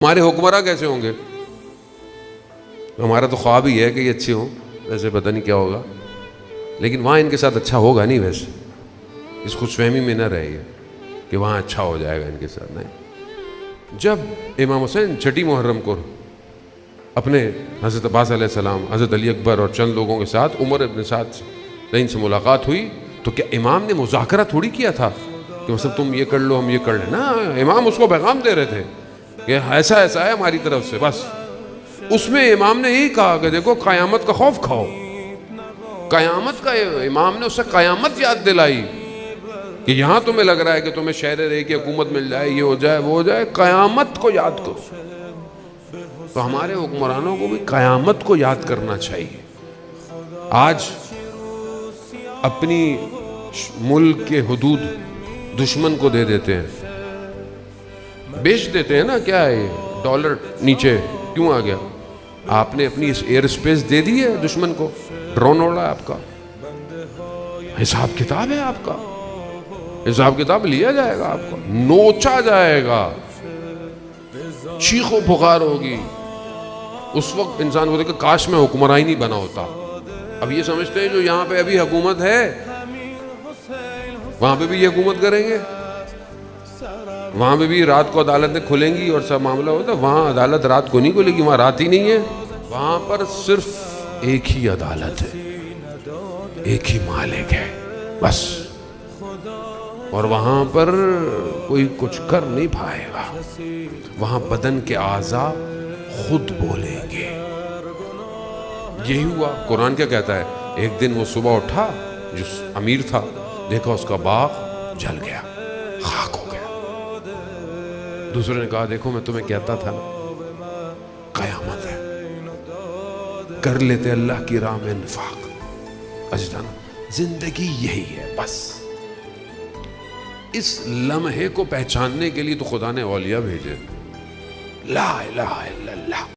ہمارے حکمراں کیسے ہوں گے؟ ہمارا تو خواب ہی ہے کہ یہ اچھے ہوں، ویسے پتہ نہیں کیا ہوگا، لیکن وہاں ان کے ساتھ اچھا ہوگا نہیں۔ ویسے اس خوش فہمی میں نہ رہیے کہ وہاں اچھا ہو جائے گا ان کے ساتھ، نہیں۔ جب امام حسین چھٹی محرم کو اپنے حضرت عباس علیہ السلام، حضرت علی اکبر اور چند لوگوں کے ساتھ عمر ابن سعد سے ملاقات ہوئی تو کیا امام نے مذاکرہ تھوڑی کیا تھا کہ مثلا تم یہ کر لو ہم یہ کر لیں؟ نا، امام اس کو پیغام دے رہے تھے کہ ایسا ایسا ہے ہماری طرف سے، بس۔ اس میں امام نے یہی کہا کہ دیکھو قیامت کا خوف کھاؤ، قیامت کا، امام نے اس سے قیامت یاد دلائی کہ یہاں تمہیں لگ رہا ہے کہ تمہیں شہر رے کی حکومت مل جائے، یہ ہو جائے وہ ہو جائے، قیامت کو یاد کرو۔ تو ہمارے حکمرانوں کو بھی قیامت کو یاد کرنا چاہیے۔ آج اپنی ملک کے حدود دشمن کو دے دیتے ہیں، بیچ دیتے ہیں نا، کیا ہے ڈالر نیچے کیوں آ گیا؟ آپ نے اپنی اس ایئر سپیس دے دی ہے دشمن کو، ڈرون اڑ رہا ہے آپ کا، حساب کتاب ہے آپ کا، حساب کتاب لیا جائے گا، آپ کو نوچا جائے گا، چیخ و پکار ہوگی۔ اس وقت انسان ہوتا ہے کہ کاش میں حکمراں ہی نہیں بنا ہوتا۔ اب یہ سمجھتے ہیں جو یہاں پہ ابھی حکومت ہے وہاں پہ بھی یہ حکومت کریں گے، وہاں پہ بھی رات کو عدالتیں کھلیں گی اور سب معاملہ ہوتا ہے۔ وہاں عدالت رات کو نہیں کھلے گی، وہاں رات ہی نہیں ہے، وہاں پر صرف ایک ہی عدالت ہے، ایک ہی مالک ہے، بس۔ اور وہاں پر کوئی کچھ کر نہیں پائے گا، وہاں بدن کے اعضاء خود بولیں گے۔ یہی ہوا۔ قرآن کیا کہتا ہے؟ ایک دن وہ صبح اٹھا، جو امیر تھا، دیکھا اس کا باغ جل گیا، خاک ہو گیا۔ دوسرے نے کہا دیکھو میں تمہیں کہتا تھا نا، قیامت ہے، کر لیتے اللہ کی راہ میں انفاق۔ عزیزان، زندگی یہی ہے بس۔ اس لمحے کو پہچاننے کے لیے تو خدا نے اولیاء بھیجے۔ لا الہ الا اللہ۔